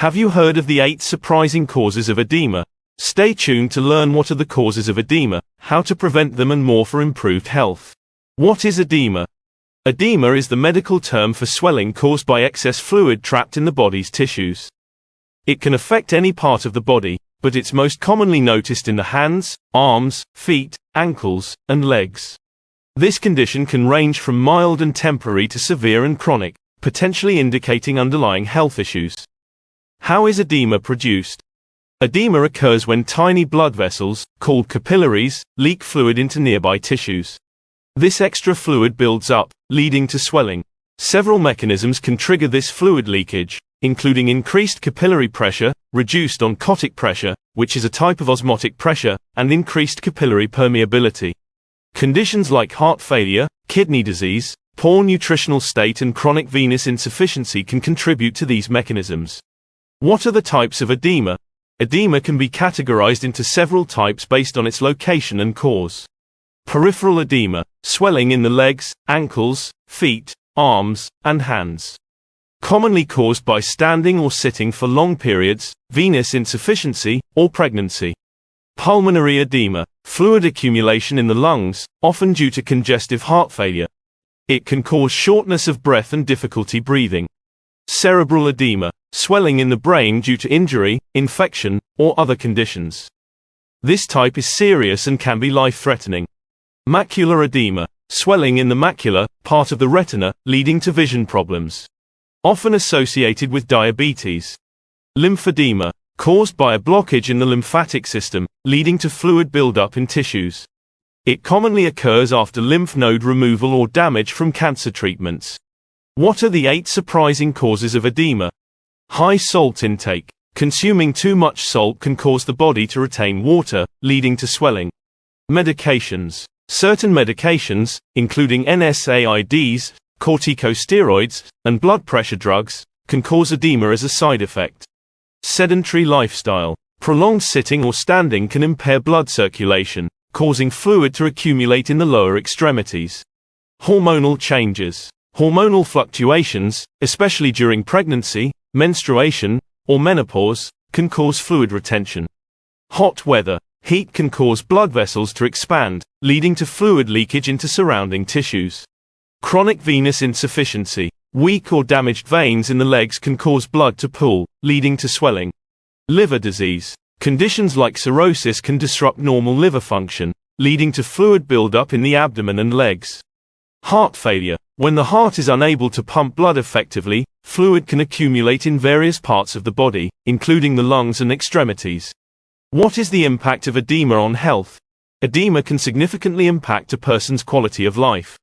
Have you heard of the 8 surprising causes of edema? Stay tuned to learn what are the causes of edema, how to prevent them and more for improved health. What is edema? Edema is the medical term for swelling caused by excess fluid trapped in the body's tissues. It can affect any part of the body, but it's most commonly noticed in the hands, arms, feet, ankles, and legs. This condition can range from mild and temporary to severe and chronic, potentially indicating underlying health issues. How is edema produced? Edema occurs when tiny blood vessels, called capillaries, leak fluid into nearby tissues. This extra fluid builds up, leading to swelling. Several mechanisms can trigger this fluid leakage, including increased capillary pressure, reduced oncotic pressure, which is a type of osmotic pressure, and increased capillary permeability. Conditions like heart failure, kidney disease, poor nutritional state and chronic venous insufficiency can contribute to these mechanisms. What are the types of edema? Edema can be categorized into several types based on its location and cause. Peripheral edema, swelling in the legs, ankles, feet, arms, and hands. Commonly caused by standing or sitting for long periods, venous insufficiency, or pregnancy. Pulmonary edema, fluid accumulation in the lungs, often due to congestive heart failure. It can cause shortness of breath and difficulty breathing. Cerebral edema, swelling in the brain due to injury, infection, or other conditions. This type is serious and can be life-threatening. Macular edema, swelling in the macula, part of the retina, leading to vision problems. Often associated with diabetes. Lymphedema, caused by a blockage in the lymphatic system, leading to fluid buildup in tissues. It commonly occurs after lymph node removal or damage from cancer treatments. What are the 8 surprising causes of edema? High salt intake. Consuming too much salt can cause the body to retain water, leading to swelling. Medications. Certain medications, including NSAIDs, corticosteroids, and blood pressure drugs, can cause edema as a side effect. Sedentary lifestyle. Prolonged sitting or standing can impair blood circulation, causing fluid to accumulate in the lower extremities. Hormonal changes. Hormonal fluctuations, especially during pregnancy, menstruation, or menopause, can cause fluid retention. Hot weather. Heat can cause blood vessels to expand, leading to fluid leakage into surrounding tissues. Chronic venous insufficiency. Weak or damaged veins in the legs can cause blood to pool, leading to swelling. Liver disease. Conditions like cirrhosis can disrupt normal liver function, leading to fluid buildup in the abdomen and legs. Heart failure. When the heart is unable to pump blood effectively, fluid can accumulate in various parts of the body, including the lungs and extremities. What is the impact of edema on health? Edema can significantly impact a person's quality of life.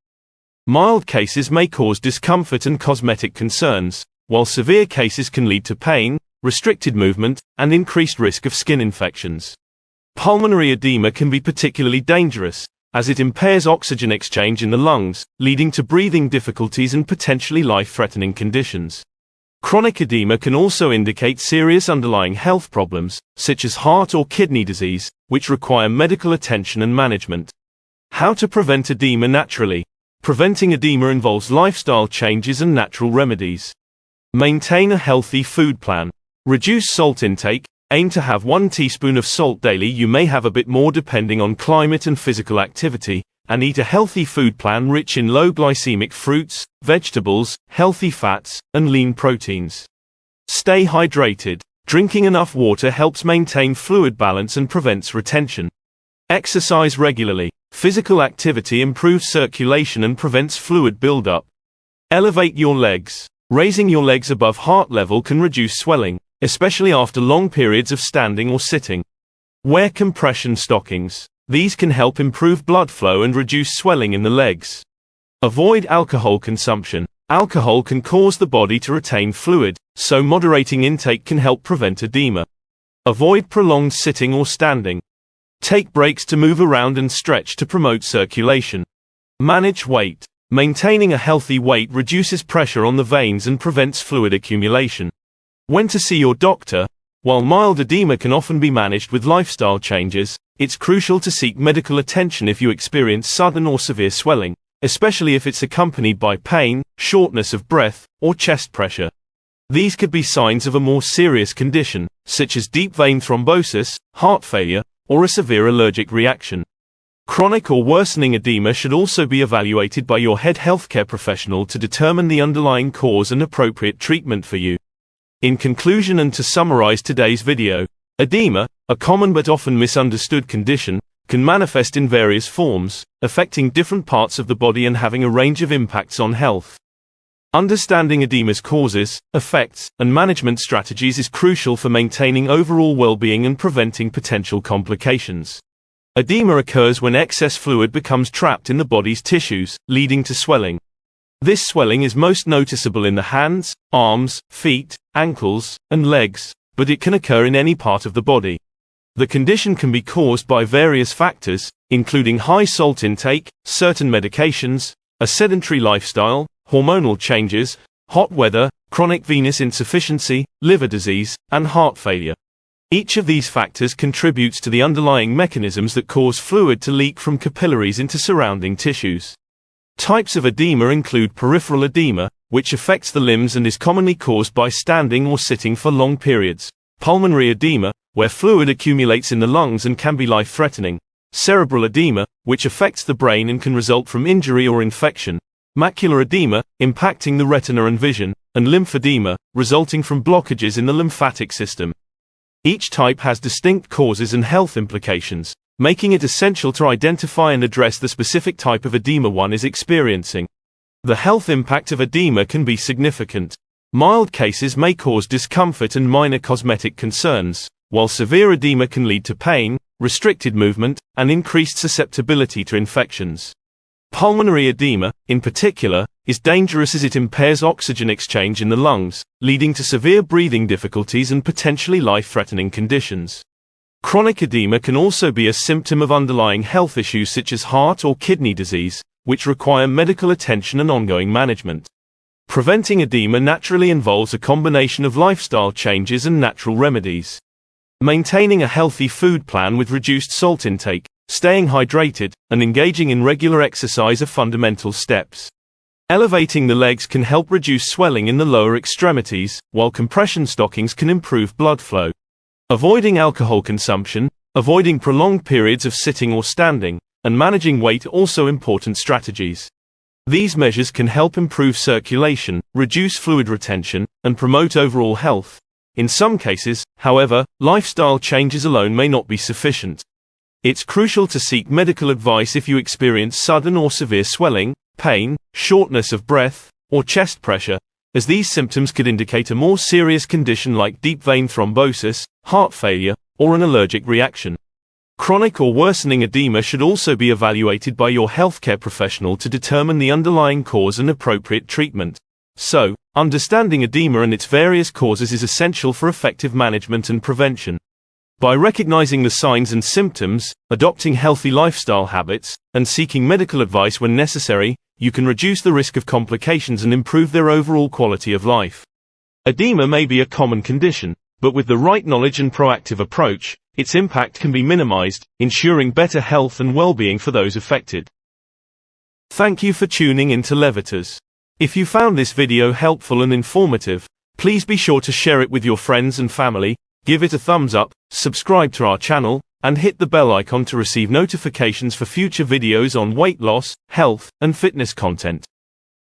Mild cases may cause discomfort and cosmetic concerns, while severe cases can lead to pain, restricted movement, and increased risk of skin infections. Pulmonary edema can be particularly dangerous, as it impairs oxygen exchange in the lungs, leading to breathing difficulties and potentially life-threatening conditions. Chronic edema can also indicate serious underlying health problems, such as heart or kidney disease, which require medical attention and management. How to prevent edema naturally? Preventing edema involves lifestyle changes and natural remedies. Maintain a healthy food plan. Reduce salt intake. Aim to have 1 teaspoon of salt daily. You may have a bit more depending on climate and physical activity, and eat a healthy food plan rich in low glycemic fruits, vegetables, healthy fats, and lean proteins. Stay hydrated. Drinking enough water helps maintain fluid balance and prevents retention. Exercise regularly. Physical activity improves circulation and prevents fluid buildup. Elevate your legs. Raising your legs above heart level can reduce swelling, especially after long periods of standing or sitting. Wear compression stockings. These can help improve blood flow and reduce swelling in the legs. Avoid alcohol consumption. Alcohol can cause the body to retain fluid, so moderating intake can help prevent edema. Avoid prolonged sitting or standing. Take breaks to move around and stretch to promote circulation. Manage weight. Maintaining a healthy weight reduces pressure on the veins and prevents fluid accumulation. When to see your doctor? While mild edema can often be managed with lifestyle changes, it's crucial to seek medical attention if you experience sudden or severe swelling, especially if it's accompanied by pain, shortness of breath, or chest pressure. These could be signs of a more serious condition, such as deep vein thrombosis, heart failure, or a severe allergic reaction. Chronic or worsening edema should also be evaluated by your head healthcare professional to determine the underlying cause and appropriate treatment for you. In conclusion, and to summarize today's video, edema, a common but often misunderstood condition, can manifest in various forms, affecting different parts of the body and having a range of impacts on health. Understanding edema's causes, effects, and management strategies is crucial for maintaining overall well-being and preventing potential complications. Edema occurs when excess fluid becomes trapped in the body's tissues, leading to swelling. This swelling is most noticeable in the hands, arms, feet, ankles, and legs, but it can occur in any part of the body. The condition can be caused by various factors, including high salt intake, certain medications, a sedentary lifestyle, hormonal changes, hot weather, chronic venous insufficiency, liver disease, and heart failure. Each of these factors contributes to the underlying mechanisms that cause fluid to leak from capillaries into surrounding tissues. Types of edema include peripheral edema, which affects the limbs and is commonly caused by standing or sitting for long periods. Pulmonary edema, where fluid accumulates in the lungs and can be life-threatening. Cerebral edema, which affects the brain and can result from injury or infection. Macular edema, impacting the retina and vision, and lymphedema, resulting from blockages in the lymphatic system. Each type has distinct causes and health implications, making it essential to identify and address the specific type of edema one is experiencing. The health impact of edema can be significant. Mild cases may cause discomfort and minor cosmetic concerns, while severe edema can lead to pain, restricted movement, and increased susceptibility to infections. Pulmonary edema, in particular, is dangerous as it impairs oxygen exchange in the lungs, leading to severe breathing difficulties and potentially life-threatening conditions. Chronic edema can also be a symptom of underlying health issues such as heart or kidney disease, which require medical attention and ongoing management. Preventing edema naturally involves a combination of lifestyle changes and natural remedies. Maintaining a healthy food plan with reduced salt intake, staying hydrated, and engaging in regular exercise are fundamental steps. Elevating the legs can help reduce swelling in the lower extremities, while compression stockings can improve blood flow. Avoiding alcohol consumption, avoiding prolonged periods of sitting or standing, and managing weight are also important strategies. These measures can help improve circulation, reduce fluid retention, and promote overall health. In some cases, however, lifestyle changes alone may not be sufficient. It's crucial to seek medical advice if you experience sudden or severe swelling, pain, shortness of breath, or chest pressure, as these symptoms could indicate a more serious condition like deep vein thrombosis, heart failure, or an allergic reaction. Chronic or worsening edema should also be evaluated by your healthcare professional to determine the underlying cause and appropriate treatment. So, understanding edema and its various causes is essential for effective management and prevention. By recognizing the signs and symptoms, adopting healthy lifestyle habits, and seeking medical advice when necessary, you can reduce the risk of complications and improve their overall quality of life. Edema may be a common condition, but with the right knowledge and proactive approach, its impact can be minimized, ensuring better health and well-being for those affected. Thank you for tuning into Levitas. If you found this video helpful and informative, please be sure to share it with your friends and family, give it a thumbs up, subscribe to our channel, and hit the bell icon to receive notifications for future videos on weight loss, health, and fitness content.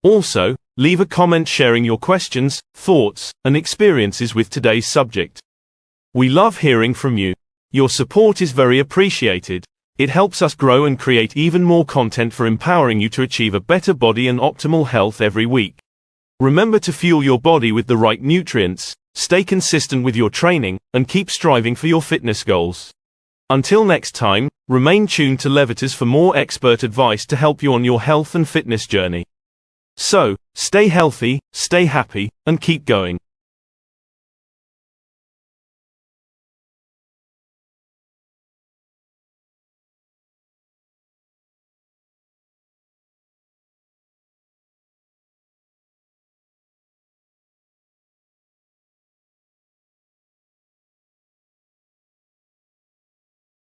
Also, leave a comment sharing your questions, thoughts, and experiences with today's subject. We love hearing from you. Your support is very appreciated. It helps us grow and create even more content for empowering you to achieve a better body and optimal health every week. Remember to fuel your body with the right nutrients, stay consistent with your training, and keep striving for your fitness goals. Until next time, remain tuned to Levitas for more expert advice to help you on your health and fitness journey. So, stay healthy, stay happy, and keep going.